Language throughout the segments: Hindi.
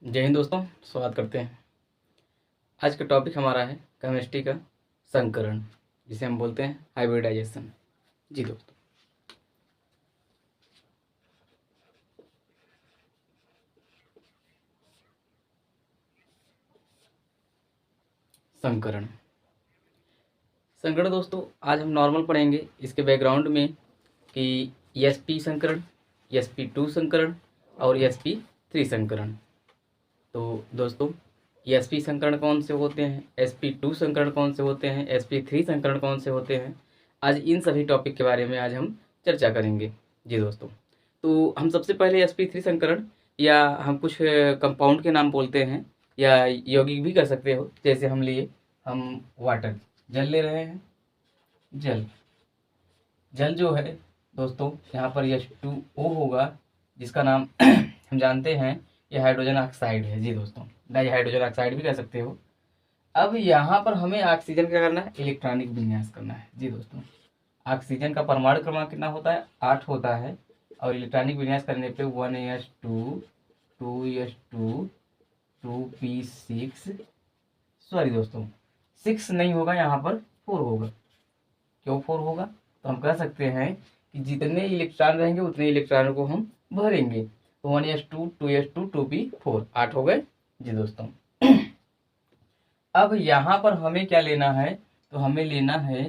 जय हिंद दोस्तों, स्वागत करते हैं। आज का टॉपिक हमारा है केमिस्ट्री का संकरण, जिसे हम बोलते हैं हाइब्रिडाइजेशन। जी दोस्तों, संकरण संकरण दोस्तों, आज हम नॉर्मल पढ़ेंगे इसके बैकग्राउंड में कि ESP संकरण, ESP2 संकरण और ESP3 संकरण। तो दोस्तों, ESP संकरण कौन से होते हैं, SP2 संकरण कौन से होते हैं, SP3 संकरण कौन से होते हैं, आज इन सभी टॉपिक के बारे में आज हम चर्चा करेंगे। जी दोस्तों, तो हम सबसे पहले SP3 संकरण, या हम कुछ कंपाउंड के नाम बोलते हैं या यौगिक भी कर सकते हो। जैसे हम वाटर, जल ले रहे हैं। जल जल जो है दोस्तों, यहाँ पर H2O होगा, जिसका नाम हम जानते हैं ये हाइड्रोजन ऑक्साइड है। जी दोस्तों, डाई हाइड्रोजन ऑक्साइड भी कह सकते हो। अब यहाँ पर हमें ऑक्सीजन क्या करना है, इलेक्ट्रॉनिक विन्यास करना है। जी दोस्तों, ऑक्सीजन का परमाणु क्रमांक कितना होता है, 8 होता है, और इलेक्ट्रॉनिक विन्यास करने पे 1s2 2s2 2p6, सॉरी दोस्तों 6 नहीं होगा, यहाँ पर 4 होगा। क्यों 4 होगा, तो हम कह सकते हैं कि जितने इलेक्ट्रॉन रहेंगे उतने इलेक्ट्रॉनों को हम भरेंगे। तो 1s2 2s2 2p4, 8 हो गए। जी दोस्तों, अब यहाँ पर हमें क्या लेना है, तो हमें लेना है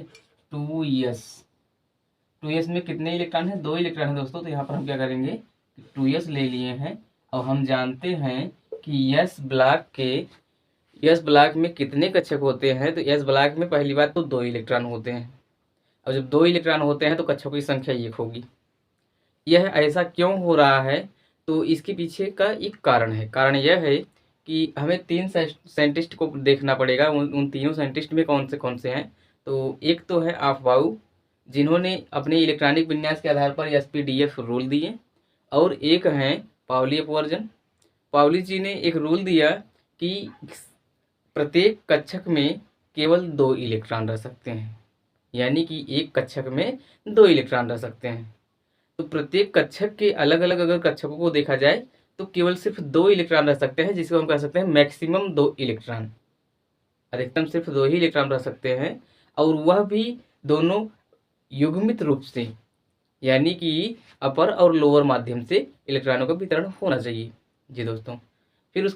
2s। 2s में कितने इलेक्ट्रॉन है, 2 इलेक्ट्रॉन है दोस्तों। तो यहाँ पर हम क्या करेंगे, 2s ले लिए हैं, और हम जानते हैं कि यस ब्लॉक में कितने कक्षक होते हैं। तो यस ब्लॉक में पहली बात तो 2 इलेक्ट्रॉन होते हैं, और जब 2 इलेक्ट्रॉन होते हैं तो कक्षकों की संख्या 1 होगी। यह ऐसा क्यों हो रहा है, तो इसके पीछे का एक कारण है। कारण यह है कि हमें 3 साइंटिस्ट को देखना पड़ेगा। उन तीनों साइंटिस्ट में कौन से हैं। तो एक तो है अफबाऊ, जिन्होंने अपने इलेक्ट्रॉनिक विन्यास के आधार पर SPDF रूल दिए, और एक हैं पाउली अपवर्जन। पाउली जी ने एक रूल दिया कि प्रत्येक कक्षक में केवल 2 इलेक्ट्रॉन रह सकते हैं, यानी कि एक कक्षक में 2 इलेक्ट्रॉन रह सकते हैं। तो प्रत्येक कक्षक के अलग अलग अगर कक्षकों को देखा जाए तो केवल सिर्फ 2 इलेक्ट्रॉन रह सकते हैं, जिसको हम कह सकते हैं मैक्सिमम 2 इलेक्ट्रॉन। अधिकतम सिर्फ 2 ही इलेक्ट्रॉन रह सकते हैं, और वह भी दोनों युग्मित रूप से, यानी कि अपर और लोअर माध्यम से इलेक्ट्रॉनों का वितरण होना चाहिए। जी दोस्तों, फिर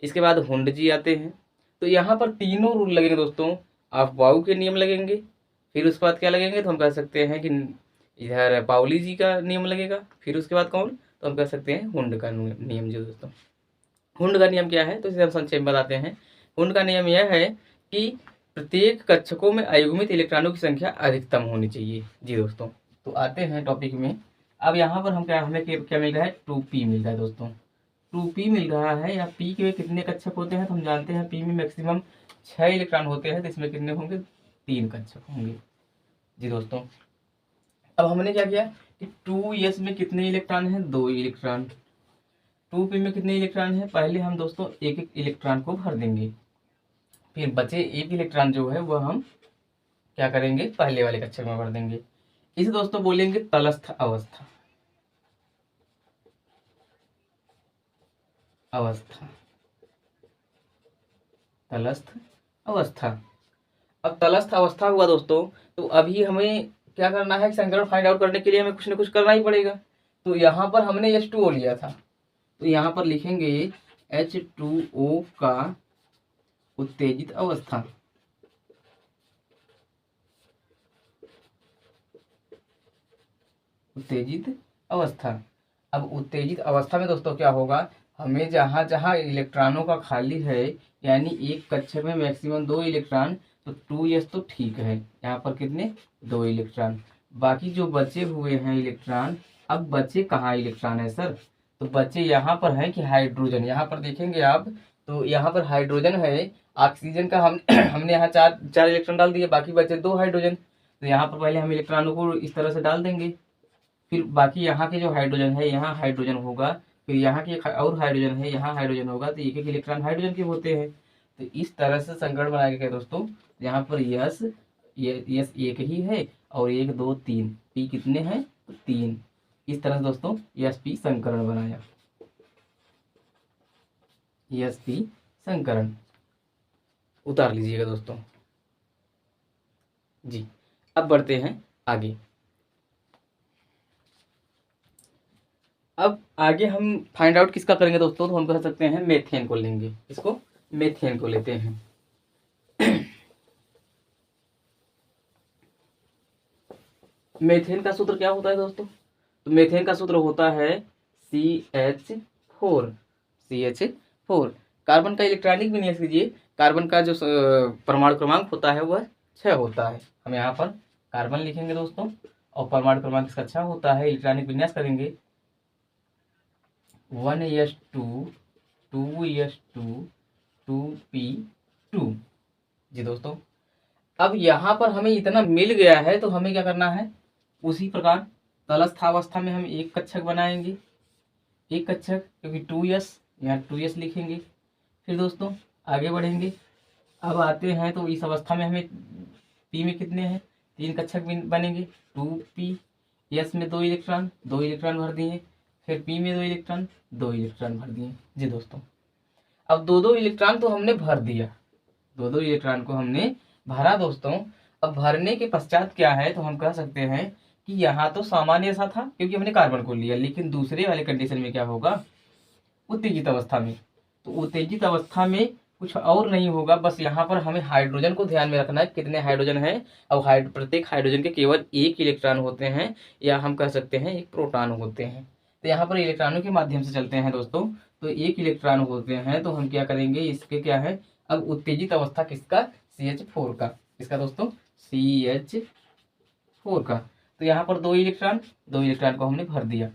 इसके बाद हुंड जी आते हैं। तो यहाँ पर तीनों रूल लगेंगे दोस्तों। अफबाऊ के नियम लगेंगे, फिर उसके बाद क्या लगेंगे, तो हम कह सकते हैं कि इधर पाउली जी का नियम लगेगा। फिर उसके बाद कौन, तो हम कह सकते हैं हुंड का नियम। जी दोस्तों, हुंड का नियम क्या है, तो इसे हम संक्षेप में बताते हैं। हुंड का नियम यह है कि प्रत्येक कक्षकों में अयुग्मित इलेक्ट्रॉनों की संख्या अधिकतम होनी चाहिए। जी दोस्तों, तो आते हैं टॉपिक में। अब यहाँ पर हमें क्या मिल रहा है, 2p मिल रहा है दोस्तों। 2p मिल रहा है, या p के कितने कक्षक होते हैं, तो हम जानते हैं p में मैक्सिमम 6 इलेक्ट्रॉन होते हैं। तो इसमें कितने होंगे, 3 कक्षक होंगे। जी दोस्तों, अब हमने क्या किया कि 2s में कितने इलेक्ट्रॉन हैं, 2 इलेक्ट्रॉन। 2p में कितने इलेक्ट्रॉन हैं, पहले हम दोस्तों एक एक इलेक्ट्रॉन को भर देंगे। फिर बचे एक इलेक्ट्रॉन जो है वह हम क्या करेंगे, पहले वाले कक्षक में भर देंगे। इसे दोस्तों बोलेंगे तलस्थ अवस्था। तलस्थ अवस्था। अब तलस्थ अवस्था हुआ दोस्तों, तो अभी हमें क्या करना है, संकरण फाइंड आउट करने के लिए हमें कुछ ना कुछ करना ही पड़ेगा। तो यहाँ पर हमने H2O लिया था, तो यहाँ पर लिखेंगे H2O का उत्तेजित अवस्था। उत्तेजित अवस्था। अब उत्तेजित अवस्था में दोस्तों क्या होगा, हमें जहाँ जहाँ इलेक्ट्रॉनों का खाली है, यानी एक कक्षक में मैक्सिमम 2 इलेक्ट्रॉन, तो 2s तो ठीक है, यहाँ पर कितने, 2 इलेक्ट्रॉन। बाकी जो बचे हुए हैं इलेक्ट्रॉन, अब बचे कहाँ इलेक्ट्रॉन है सर, तो बचे यहाँ पर है कि हाइड्रोजन। यहाँ पर देखेंगे आप, तो यहाँ पर हाइड्रोजन है। ऑक्सीजन का हम हमने यहाँ चार इलेक्ट्रॉन डाल दिए, बाकी बचे 2 हाइड्रोजन। तो यहाँ पर पहले हम इलेक्ट्रॉनों को इस तरह से डाल देंगे। फिर बाकी यहाँ के जो हाइड्रोजन है, यहाँ हाइड्रोजन होगा, फिर यहाँ की और हाइड्रोजन है, यहाँ हाइड्रोजन होगा, तो एक एक इलेक्ट्रॉन हाइड्रोजन के होते हैं। तो इस तरह से संकरण बना के दोस्तों, यहाँ पर यस एक ही है, और 1 2 3 पी कितने हैं, तो 3। इस तरह से दोस्तों SP संकरण बनाया। sp संकरण उतार लीजिएगा दोस्तों। जी, अब बढ़ते हैं आगे। अब आगे हम फाइंड आउट किसका करेंगे दोस्तों, तो हम कह सकते हैं मेथेन को लेंगे। इसको मेथेन को लेते हैं। मेथेन का सूत्र क्या होता है दोस्तों, तो मेथेन का सूत्र होता है CH4। CH4 कार्बन का इलेक्ट्रॉनिक विन्यास कीजिए। कार्बन का जो परमाणु क्रमांक होता है वह 6 होता है। हम यहाँ पर कार्बन लिखेंगे दोस्तों और परमाणु क्रमांक इसका 6 होता है। इलेक्ट्रॉनिक विन्यास करेंगे 1s2 2s2 2p2। जी दोस्तों, अब यहाँ पर हमें इतना मिल गया है तो हमें क्या करना है, उसी प्रकार तलस्थावस्था में हम एक कक्षक बनाएंगे, एक कक्षक, क्योंकि 2s यहाँ 2s लिखेंगे। फिर दोस्तों आगे बढ़ेंगे। अब आते हैं तो इस अवस्था में हमें p में कितने हैं, 3 कक्षक बनेंगे 2p। s में 2 इलेक्ट्रॉन भर दिए। फिर p में 2 इलेक्ट्रॉन भर दिए। जी दोस्तों, अब 2 इलेक्ट्रॉन तो हमने भर दिया, 2 इलेक्ट्रॉन को हमने भरा दोस्तों। अब भरने के पश्चात क्या है, तो हम कह सकते हैं कि यहाँ तो सामान्य सा था क्योंकि हमने कार्बन को लिया, लेकिन दूसरे वाले कंडीशन में क्या होगा, उत्तेजित अवस्था में। तो उत्तेजित अवस्था में कुछ और नहीं होगा, बस यहाँ पर हमें हाइड्रोजन को ध्यान में रखना है, कितने हाइड्रोजन है। अब प्रत्येक हाइड्रोजन के केवल एक इलेक्ट्रॉन होते हैं, या हम कह सकते हैं एक प्रोटॉन होते हैं। तो यहाँ पर इलेक्ट्रॉनों के माध्यम से चलते हैं दोस्तों, तो एक इलेक्ट्रॉन होते हैं। तो हम क्या करेंगे, इसके क्या है, अब उत्तेजित अवस्था किसका, CH4 का। इसका दोस्तों CH4 का। तो यहाँ पर 2 इलेक्ट्रॉन को हमने भर दिया।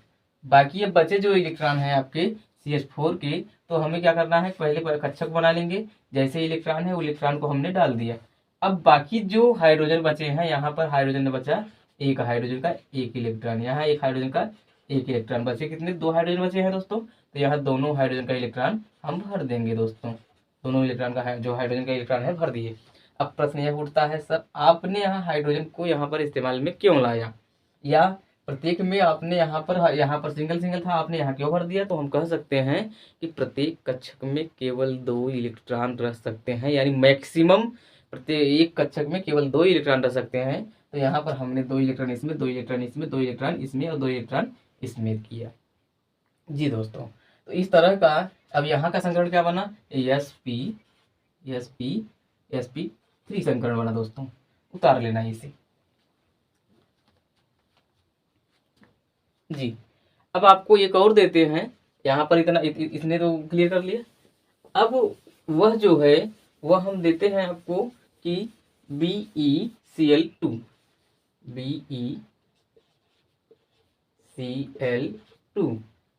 बाकी अब बचे जो इलेक्ट्रॉन है आपके CH4 के, तो हमें क्या करना है, पहले कक्षक बना लेंगे। जैसे इलेक्ट्रॉन है वो इलेक्ट्रॉन को हमने डाल दिया। अब बाकी जो हाइड्रोजन बचे हैं, यहाँ पर हाइड्रोजन बचा एक हाइड्रोजन का एक इलेक्ट्रॉन, यहाँ एक हाइड्रोजन का एक इलेक्ट्रॉन बचे। कितने, 2 हाइड्रोजन बचे हैं दोस्तों। तो यहाँ दोनों हाइड्रोजन का इलेक्ट्रॉन हम भर देंगे दोस्तों। दोनों इलेक्ट्रॉन का जो हाइड्रोजन का इलेक्ट्रॉन है भर दिए। अब प्रश्न यह उठता है, सर आपने यहाँ हाइड्रोजन को यहाँ पर इस्तेमाल में क्यों लाया, या प्रत्येक में आपने यहाँ पर सिंगल था, आपने यहाँ क्यों भर दिया। तो हम कह सकते हैं कि प्रत्येक कक्षक में केवल 2 इलेक्ट्रॉन रह सकते हैं, यानी मैक्सिमम प्रत्येक एक कक्षक में केवल 2 इलेक्ट्रॉन रह सकते हैं। तो यहाँ पर हमने 2 इलेक्ट्रॉन इसमें, 2 इलेक्ट्रॉन इसमें, 2 इलेक्ट्रॉन इसमें और 2 इलेक्ट्रॉन इसमें किया। जी दोस्तों, तो इस तरह का अब यहाँ का संकरण क्या बना, sp3 संकरण बना दोस्तों। उतार लेना है इसे। जी, अब आपको एक और देते हैं, यहाँ पर इतना इसने तो क्लियर कर लिया। अब वह जो है वह हम देते हैं आपको कि BeCl2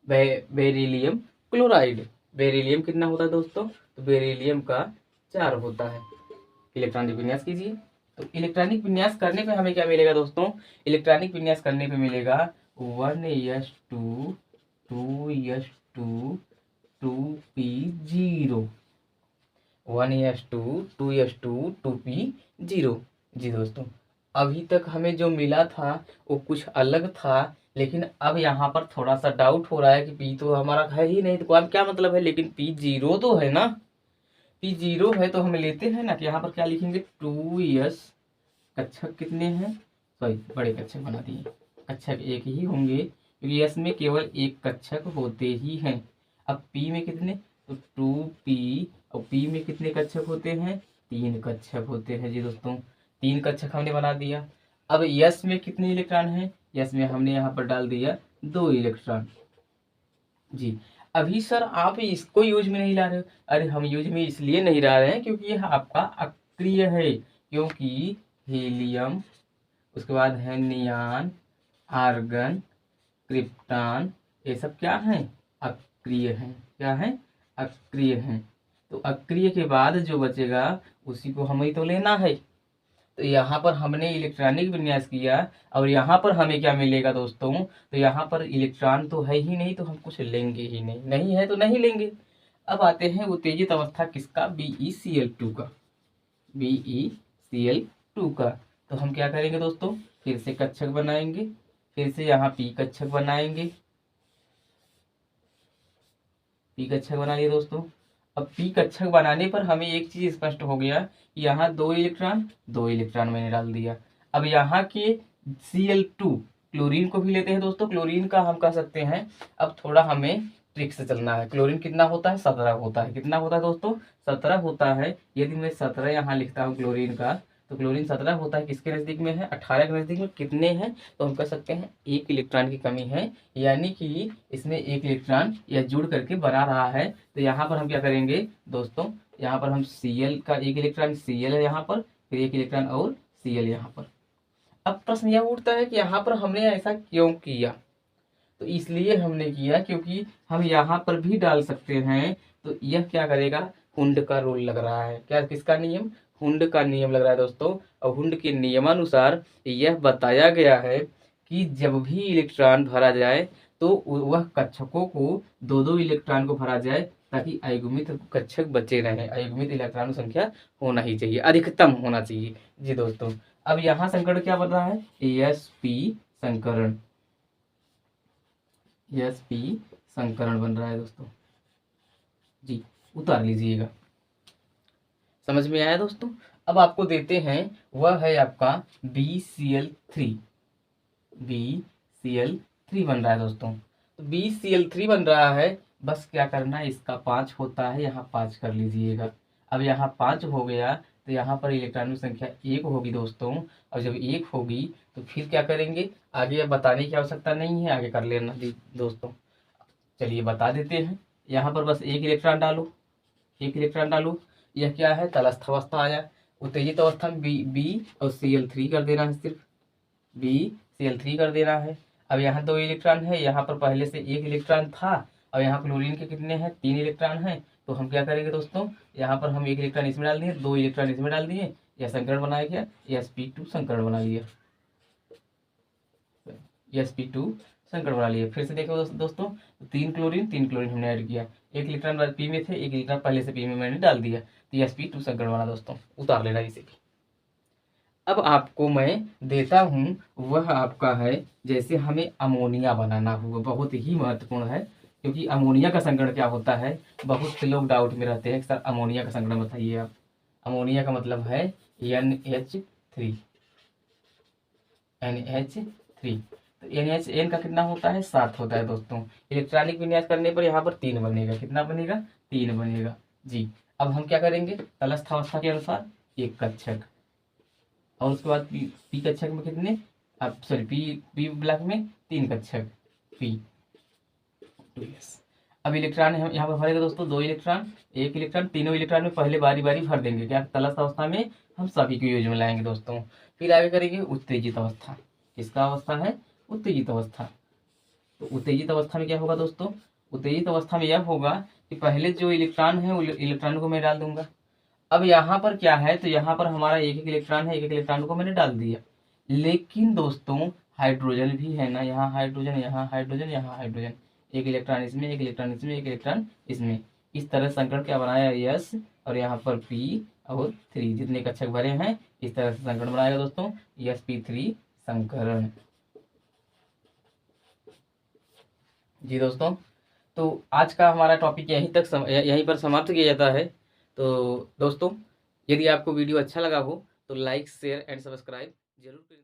बेरिलियम क्लोराइड। बेरिलियम कितना होता है दोस्तों, तो बेरिलियम का 4 होता है। इलेक्ट्रॉनिक विन्यास कीजिए। तो इलेक्ट्रॉनिक विन्यास करने पे हमें क्या मिलेगा दोस्तों, इलेक्ट्रॉनिक विन्यास करने पे मिलेगा 1s2 2s2 2p0 1s2 2s2 2p0। जी दोस्तों, अभी तक हमें जो मिला था वो कुछ अलग था, लेकिन अब यहाँ पर थोड़ा सा डाउट हो रहा है कि पी तो हमारा है ही नहीं, तो अब क्या मतलब है, लेकिन p0 तो है ना, p0 है तो हम लेते हैं ना कि यहाँ पर क्या लिखेंगे 2s। कक्षक कितने हैं, सॉरी बड़े कक्षक बना दिए, कक्षक एक ही होंगे क्योंकि s में केवल एक कक्षक होते ही हैं। अब p में कितने, तो 2p, और p में कितने कक्षक होते हैं, 3 कक्षक होते हैं। जी दोस्तों, 3 कक्षक हमने बना दिया। अब s में कितने इलेक्ट्रॉन हैं, s में हमने यहाँ पर डाल दिया 2 इलेक्ट्रॉन। जी, अभी सर आप इसको यूज में नहीं ला रहे हो। अरे हम यूज में इसलिए नहीं ला रहे हैं क्योंकि यह आपका अक्रिय है, क्योंकि हीलियम, उसके बाद है नियान, आर्गन, क्रिप्टॉन, ये सब क्या हैं, अक्रिय हैं। क्या है, अक्रिय हैं। तो अक्रिय के बाद जो बचेगा उसी को हमें तो लेना है। तो यहाँ पर हमने इलेक्ट्रॉनिक विन्यास किया, और यहाँ पर हमें क्या मिलेगा दोस्तों, तो यहाँ पर इलेक्ट्रॉन तो है ही नहीं, तो हम कुछ लेंगे ही नहीं, नहीं है तो नहीं लेंगे। अब आते हैं उत्तेजित अवस्था किसका, BeCl2 का। BeCl2 का, तो हम क्या करेंगे दोस्तों, फिर से कक्षक बनाएंगे, फिर से यहाँ p कक्षक बनाएंगे, p कक्षक बना लिए दोस्तों। अब पी कक्षक बनाने पर हमें एक चीज स्पष्ट हो गया कि यहाँ दो इलेक्ट्रॉन मैंने डाल दिया। अब यहाँ के Cl2 क्लोरीन को भी लेते हैं दोस्तों। क्लोरीन का हम कह सकते हैं, अब थोड़ा हमें ट्रिक से चलना है। क्लोरीन कितना होता है? 17 होता है। कितना होता है दोस्तों? 17 होता है। यदि मैं 17 यहाँ लिखता हूँ क्लोरीन का, तो क्लोरीन 17 होता है। किसके नजदीक में है? 18 के नजदीक में। कितने हैं? तो हम कह सकते हैं एक इलेक्ट्रॉन की कमी है, यानी कि इसमें एक इलेक्ट्रॉन यह जुड़ करके बना रहा है। तो यहाँ पर हम क्या करेंगे दोस्तों, यहाँ पर हम Cl का एक इलेक्ट्रॉन Cl है यहाँ पर, फिर एक इलेक्ट्रॉन और Cl यहाँ पर। अब प्रश्न यह उठता है कि यहाँ पर हमने ऐसा क्यों किया? तो इसलिए हमने किया क्योंकि हम यहाँ पर भी डाल सकते हैं। तो यह क्या करेगा? हुंड का रोल लग रहा है। क्या? किसका नियम? हुंड का नियम लग रहा है दोस्तों। और हुंड के नियमानुसार यह बताया गया है कि जब भी इलेक्ट्रॉन भरा जाए तो वह कक्षकों को दो दो इलेक्ट्रॉन को भरा जाए, ताकि अयुग्मित कक्षक बचे रहें। अयुग्मित इलेक्ट्रॉन संख्या होना ही चाहिए, अधिकतम होना चाहिए। जी दोस्तों, अब यहाँ संकरण क्या बन रहा है? sp संकरण, sp संकरण बन रहा है दोस्तों। जी, उतार लीजिएगा। समझ में आया दोस्तों? अब आपको देते हैं, वह है आपका BCl3। BCl3 बन रहा है दोस्तों। तो BCl3 बन रहा है, बस क्या करना है, इसका 5 होता है, यहाँ 5 कर लीजिएगा। अब यहाँ 5 हो गया तो यहाँ पर इलेक्ट्रॉनों की संख्या 1 होगी दोस्तों। और जब 1 होगी तो फिर क्या करेंगे? आगे अब बताने की आवश्यकता नहीं है, आगे कर लेना दोस्तों। चलिए बता देते हैं। यहाँ पर बस एक इलेक्ट्रॉन डालो, एक इलेक्ट्रॉन डालो। यह क्या है? तलस्थ अवस्था आया। उत्तेजित अवस्था में बी और Cl3 कर देना है, सिर्फ BCl3 कर देना है। अब यहाँ दो इलेक्ट्रॉन है, यहाँ पर पहले से एक इलेक्ट्रॉन था, और यहाँ क्लोरीन के कितने हैं? 3 इलेक्ट्रॉन हैं। तो हम क्या करेंगे दोस्तों, यहाँ पर हम एक इलेक्ट्रॉन इसमें डाल दिए, दो इलेक्ट्रॉन इसमें डाल दिए, यह संकरण बनाया गया, sp2 संकरण बना लिया, sp2 संकरण बना लिया। फिर से देखो दोस्तों, 3 क्लोरीन हमने ऐड किया, एक इलेक्ट्रॉन बाद पी में थे, एक इलेक्ट्रॉन पहले से पी में मैंने डाल दिया, तो sp2 संकरण बना दोस्तों। उतार लेना इसे भी। अब आपको मैं देता हूं, वह आपका है, जैसे हमें अमोनिया बनाना होगा, बहुत ही महत्वपूर्ण है। क्योंकि अमोनिया का संकरण क्या होता है, बहुत से लोग डाउट में रहते हैं कि सर अमोनिया का संकरण बताइए आप। अमोनिया का मतलब है NH3। NH3 तो NHN का कितना होता है? 7 होता है दोस्तों। इलेक्ट्रॉनिक विन्यास करने पर यहाँ पर 3 बनेगा। कितना बनेगा? 3 बनेगा। जी, अब हम क्या करेंगे? तलस्थ अवस्था के अनुसार एक कक्षक, और उसके बाद पी कक्षक में कितने? अब सॉरी, पी ब्लॉक में 3 कक्षक पी। अब इलेक्ट्रॉन हम यहाँ पर भरेगा दोस्तों, 2 इलेक्ट्रॉन, एक इलेक्ट्रॉन, तीनों इलेक्ट्रॉन में पहले बारी बारी भर देंगे। क्या? तलस्थ अवस्था में हम सभी को यूज में लाएंगे दोस्तों। फिर आगे करेंगे उत्तेजित अवस्था। किसका अवस्था है? उत्तेजित अवस्था। तो उत्तेजित अवस्था में क्या होगा दोस्तों? उत्तेजित अवस्था में यह होगा कि पहले जो इलेक्ट्रॉन है, इलेक्ट्रॉन को मैं डाल दूंगा। अब यहाँ पर क्या है, तो यहाँ पर हमारा एक एक इलेक्ट्रॉन है, एक एक इलेक्ट्रॉन को मैंने डाल दिया। लेकिन दोस्तों हाइड्रोजन भी है ना, यहाँ हाइड्रोजन, यहाँ हाइड्रोजन, यहाँ हाइड्रोजन, एक इलेक्ट्रॉन इसमें, एक इलेक्ट्रॉन इसमें, एक इलेक्ट्रॉन इसमें। इस तरह संकरण क्या बनाया? यस, और यहाँ पर P और 3 जितने कक्षक भरे हैं, इस तरह से संकरण बनाएगा दोस्तों, sp3 संकरण। जी दोस्तों, तो आज का हमारा टॉपिक यहीं पर समाप्त किया जाता है। तो दोस्तों, यदि आपको वीडियो अच्छा लगा हो तो लाइक, शेयर एंड सब्सक्राइब जरूर करें।